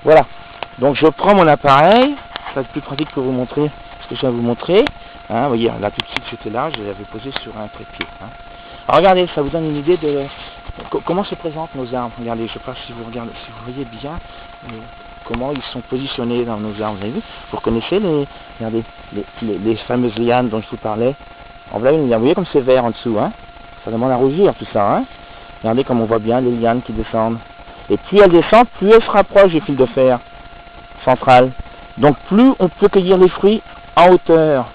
Voilà. Donc je prends mon appareil, ça va être plus pratique pour vous montrer ce que je viens de vous montrer. Hein, vous voyez, là tout de suite j'étais là, je l'avais posé sur un trépied. Hein. Alors regardez, ça vous donne une idée de comment se présentent nos arbres. Regardez, je ne sais pas si vous regardez, si vous voyez bien comment ils sont positionnés dans nos arbres. Vous avez vu? Vous reconnaissez regardez, les fameuses lianes dont je vous parlais. Vous voyez comme c'est vert en dessous, hein? Ça demande à rougir tout ça, hein? Regardez comme on voit bien les lianes qui descendent. Et plus elles descendent, plus elles se rapprochent du fil de fer central. Donc plus on peut cueillir les fruits en hauteur.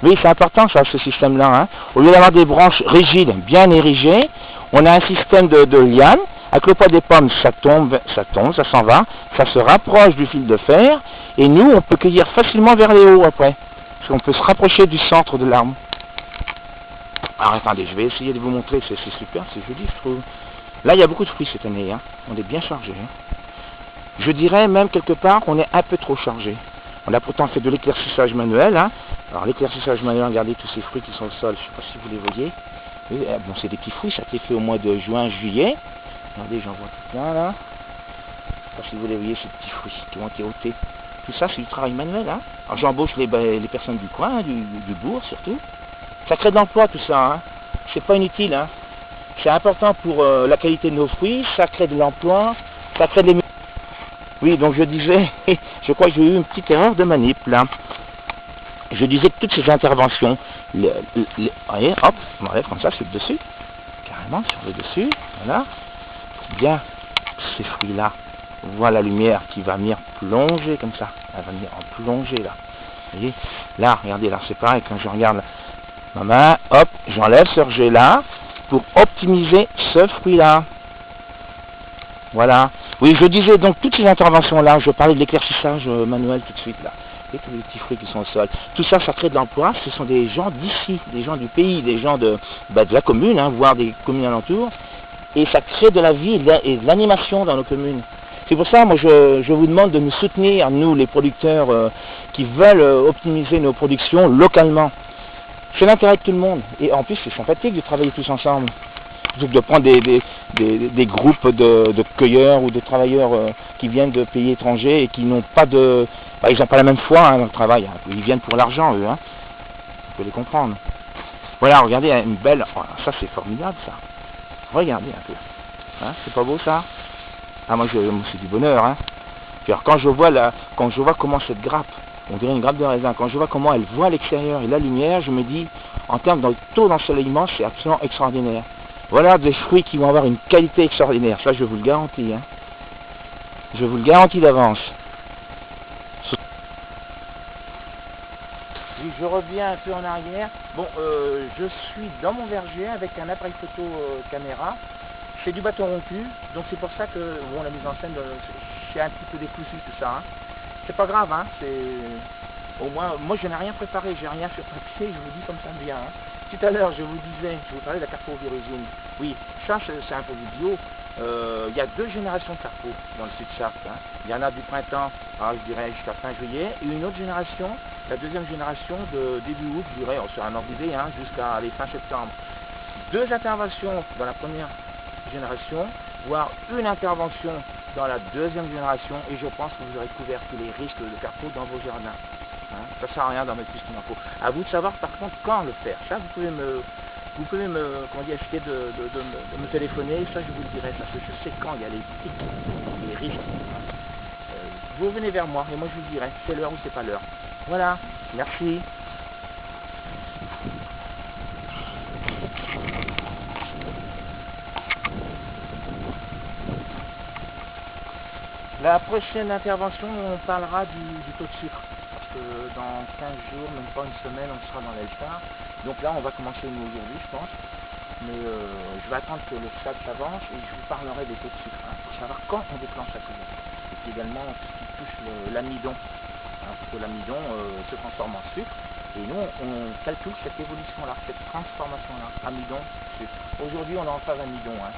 Oui, c'est important ça, ce système-là. Hein. Au lieu d'avoir des branches rigides, bien érigées, on a un système de lianes. Avec le poids des pommes, ça tombe, ça s'en va, ça se rapproche du fil de fer, et nous, on peut cueillir facilement vers les hauts après. Parce qu'on peut se rapprocher du centre de l'arbre. Alors attendez, je vais essayer de vous montrer, c'est super, c'est joli je trouve. Là, il y a beaucoup de fruits cette année, hein. On est bien chargé. Hein. Je dirais même quelque part qu'on est un peu trop chargé. On a pourtant fait de l'éclaircissage manuel. Hein. Alors l'éclaircissage manuel, regardez tous ces fruits qui sont au sol, je ne sais pas si vous les voyez. Oui, bon, c'est des petits fruits, ça a été fait au mois de juin, juillet. Regardez, j'en vois plein là. Je ne sais pas si vous les voyez, ces petits fruits qui ont été ôtés. Tout ça, c'est du travail manuel. Hein. Alors j'embauche les personnes du coin, du bourg surtout. Ça crée de l'emploi tout ça. Hein. C'est pas inutile. Hein. C'est important pour la qualité de nos fruits, ça crée de l'emploi, ça crée de l'émulsion. Oui, donc je disais, je crois que j'ai eu une petite erreur de manip là. Je disais que toutes ces interventions, voyez, hop, on enlève comme ça sur le dessus, carrément sur le dessus, voilà. Bien, ces fruits-là, on voit la lumière qui va venir plonger comme ça, elle va venir en plonger là. Vous voyez, là, regardez, là c'est pareil, quand je regarde ma main, hop, j'enlève ce rejet-là pour optimiser ce fruit-là. Voilà. Oui, je disais donc toutes ces interventions-là, je parlais de l'éclaircissage manuel tout de suite là. Et tous les petits fruits qui sont au sol. Tout ça, ça crée de l'emploi. Ce sont des gens d'ici, des gens du pays, des gens de la commune, hein, voire des communes alentours. Et ça crée de la vie et de l'animation dans nos communes. C'est pour ça, moi, je vous demande de nous soutenir, nous, les producteurs qui veulent optimiser nos productions localement. C'est l'intérêt de tout le monde. Et en plus, c'est sympathique de travailler tous ensemble. De prendre des groupes de cueilleurs ou de travailleurs qui viennent de pays étrangers et qui n'ont pas de... Bah, ils n'ont pas la même foi hein, dans le travail. Hein. Ils viennent pour l'argent, eux. Hein. On peut les comprendre. Voilà, regardez, une belle... Oh, ça, c'est formidable, ça. Regardez un peu. Hein, c'est pas beau, ça? Ah, moi, c'est du bonheur. Hein. Puis, alors, quand je vois comment cette grappe, on dirait une grappe de raisin, quand je vois comment elle voit l'extérieur et la lumière, je me dis, en termes de taux d'ensoleillement, c'est absolument extraordinaire. Voilà des fruits qui vont avoir une qualité extraordinaire. Ça, je vous le garantis. Hein. Je vous le garantis d'avance. Oui, je reviens un peu en arrière. Bon, je suis dans mon verger avec un appareil photo caméra. C'est du bâton rompu. Donc c'est pour ça que bon, la mise en scène, c'est un petit peu décousu tout ça. Hein. C'est pas grave. Hein. Au moins, moi je n'ai rien préparé. J'ai rien sur papier. Je vous dis comme ça me vient. Hein. Tout à l'heure, je vous parlais de la carpovirusine. Oui, ça c'est un peu vidéo. Il y a deux générations de carpos dans le Sud-Sarthe. Hein. Il y en a du printemps, je dirais jusqu'à fin juillet, et une autre génération, la deuxième génération de début août, je dirais, sur un ordre d'idée, hein, jusqu'à fin septembre. Deux interventions dans la première génération, voire une intervention dans la deuxième génération, et je pense que vous aurez couvert tous les risques de carpos dans vos jardins. Hein, ça ne sert à rien d'en mettre plus qu'il en faut. À vous de savoir par contre quand le faire. Ça, vous pouvez essayer de me téléphoner, ça je vous le dirai, parce que je sais quand il y a les pics, les risques. Vous venez vers moi et moi je vous dirai, c'est l'heure ou c'est pas l'heure. Voilà, merci. La prochaine intervention, on parlera du taux de sucre. Dans 15 jours, même pas une semaine, on sera dans l'Eltar. Donc là, on va commencer nous aujourd'hui, je pense. Mais je vais attendre que le stade s'avance et je vous parlerai des taux de sucre, hein, pour savoir quand on déclenche la colère. Et puis également, tout ce qui touche l'amidon. Hein, parce que l'amidon se transforme en sucre. Et nous, on calcule cette évolution-là, cette transformation-là. Amidon, sucre. Aujourd'hui, on est en phase amidon. Hein,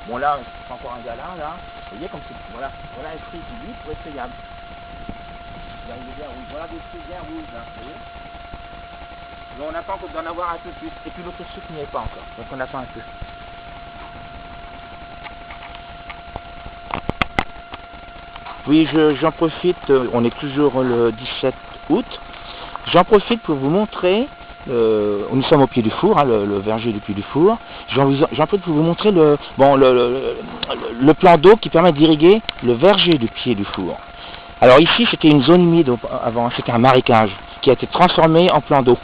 bon là, c'est encore un gala, là. Vous voyez comme c'est... Voilà un fruit qui, lui, pour être payable. Voilà des fruits bien rouges, là, vous voyez. Mais on attend d'en avoir un peu plus. Et puis l'autre sucre n'y est pas encore. Donc on attend un peu. Oui, j'en profite, on est toujours le 17 août. J'en profite pour vous montrer, nous sommes au pied du four, hein, le verger du pied du four. J'en profite pour vous montrer le plan d'eau qui permet d'irriguer le verger du pied du four. Alors ici, c'était une zone humide avant, c'était un marécage qui a été transformé en plan d'eau.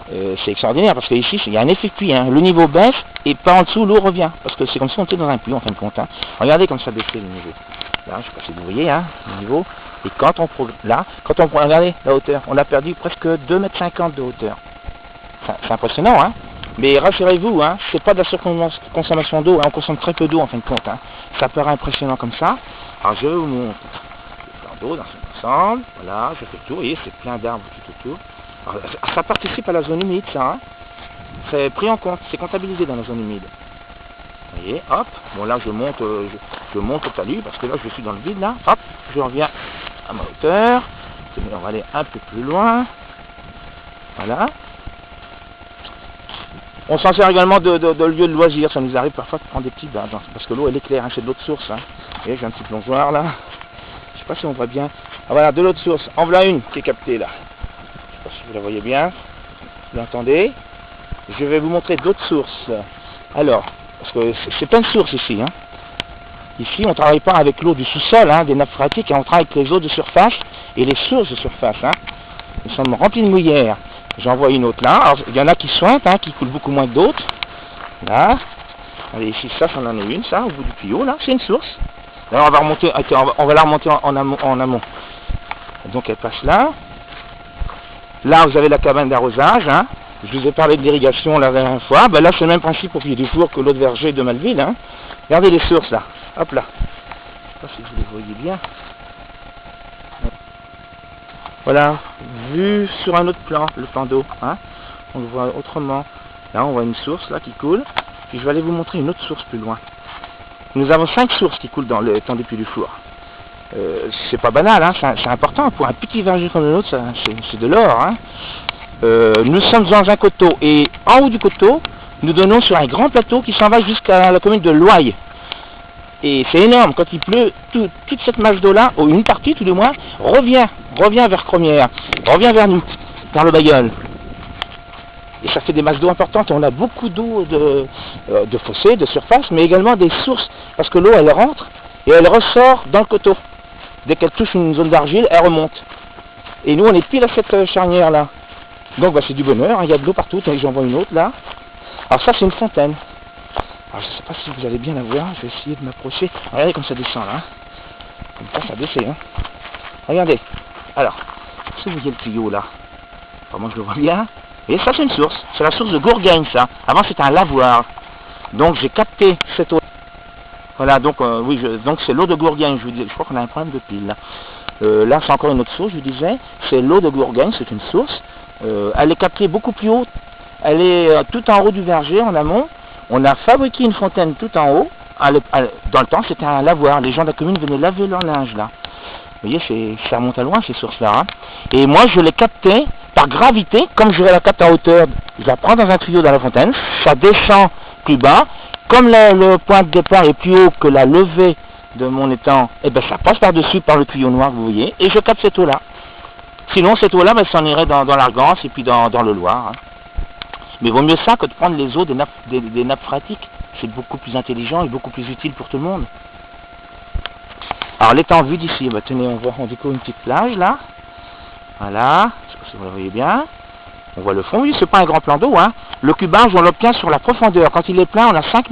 C'est extraordinaire parce qu'ici, il y a un effet puits, hein. Le niveau baisse et par en dessous, l'eau revient. Parce que c'est comme si on était dans un puits en fin de compte. Hein. Regardez comme ça baissait le niveau. Là, je ne sais pas si vous voyez, hein, le niveau. Et quand on regardez la hauteur, on a perdu presque 2,50 m de hauteur. C'est impressionnant, hein. Mais rassurez-vous, hein, c'est pas de la surconsommation d'eau, hein, on consomme très peu d'eau en fin de compte. Hein. Ça paraît impressionnant comme ça. Alors je vous montre le plan d'eau dans son ensemble. Voilà, je fais le tour, vous voyez, c'est plein d'arbres tout autour. Alors, ça participe à la zone humide, ça. Hein. C'est pris en compte, c'est comptabilisé dans la zone humide. Vous voyez, hop, bon là je monte au talus parce que là je suis dans le vide là, hop, je reviens à ma hauteur, on va aller un peu plus loin, voilà. On s'en sert également de lieu de loisir, ça nous arrive parfois de prendre des petits bains, parce que l'eau elle est claire, hein, c'est de l'eau de source. Hein. Vous voyez, j'ai un petit plongeoir là, je sais pas si on voit bien, ah, voilà, de l'eau de source, en voilà une qui est captée là, je sais pas si vous la voyez bien, vous l'entendez. Je vais vous montrer d'autres sources, alors, parce que c'est plein de sources ici. Hein. Ici, on ne travaille pas avec l'eau du sous-sol, hein, des nappes phréatiques, hein, on travaille avec les eaux de surface et les sources de surface. Hein. Nous sommes remplis de mouillères. J'en vois une autre là. Alors, il y en a qui sointent, hein, qui coulent beaucoup moins que d'autres. Là. Allez, ici, ça en est une, ça, au bout du tuyau, là. C'est une source. Là, on va remonter, on va la remonter en amont. Donc, elle passe là. Là, vous avez la cabane d'arrosage, hein. Je vous ai parlé de l'irrigation la dernière fois. Ben là, c'est le même principe au pied du four que l'autre verger de Malville. Hein. Regardez les sources là. Hop là. Je ne sais pas si vous les voyez bien. Voilà. Vu sur un autre plan, le plan d'eau. Hein. On le voit autrement. Là, on voit une source là qui coule. Puis je vais aller vous montrer une autre source plus loin. Nous avons 5 sources qui coulent dans le temps du pied du four. C'est pas banal. Hein. C'est important. Pour un petit verger comme le nôtre, c'est de l'or. Hein. Nous sommes dans un coteau et en haut du coteau, nous donnons sur un grand plateau qui s'en va jusqu'à la commune de Loye. Et c'est énorme, quand il pleut, toute cette masse d'eau-là, ou une partie tout du moins, revient vers Cromières, revient vers nous, par le Bailleul. Et ça fait des masses d'eau importantes, on a beaucoup d'eau de fossés, de surface, mais également des sources, parce que l'eau elle rentre et elle ressort dans le coteau. Dès qu'elle touche une zone d'argile, elle remonte. Et nous on est pile à cette charnière-là. Donc bah, c'est du bonheur, hein. Il y a de l'eau partout, j'en vois une autre là. Alors ça c'est une fontaine. Alors je ne sais pas si vous allez bien la voir, je vais essayer de m'approcher. Regardez comme ça descend là. Comme ça descend. Hein. Regardez. Alors, si vous voyez le tuyau là, enfin, moi je le vois bien. Et ça c'est une source, c'est la source de Gourgagne ça. Avant c'était un lavoir. Donc j'ai capté cette eau. Voilà, donc oui, donc c'est l'eau de Gourgagne, je crois qu'on a un problème de pile là. Là c'est encore une autre source, je vous disais. C'est l'eau de Gourgagne, c'est une source. Elle est captée beaucoup plus haut, elle est tout en haut du verger, en amont. On a fabriqué une fontaine tout en haut. Dans le temps, c'était un lavoir. Les gens de la commune venaient laver leur linge là. Vous voyez, ça remonte à loin ces sources-là. Hein. Et moi, je les captais par gravité. Comme je la capte en hauteur, je la prends dans un tuyau dans la fontaine. Ça descend plus bas. Comme le point de départ est plus haut que la levée de mon étang, et ben ça passe par-dessus par le tuyau noir que vous voyez. Et je capte cette eau-là. Sinon, cette eau-là, ben, s'en irait dans l'Argance et puis dans le Loir. Hein. Mais vaut mieux ça que de prendre les eaux des nappes phréatiques. C'est beaucoup plus intelligent et beaucoup plus utile pour tout le monde. Alors, l'étang vu d'ici, bah, tenez, on découvre une petite plage là. Voilà, je sais pas si vous la voyez bien. On voit le fond, oui, c'est pas un grand plan d'eau. Hein. Le cubage, on l'obtient sur la profondeur. Quand il est plein, on a 5 mètres.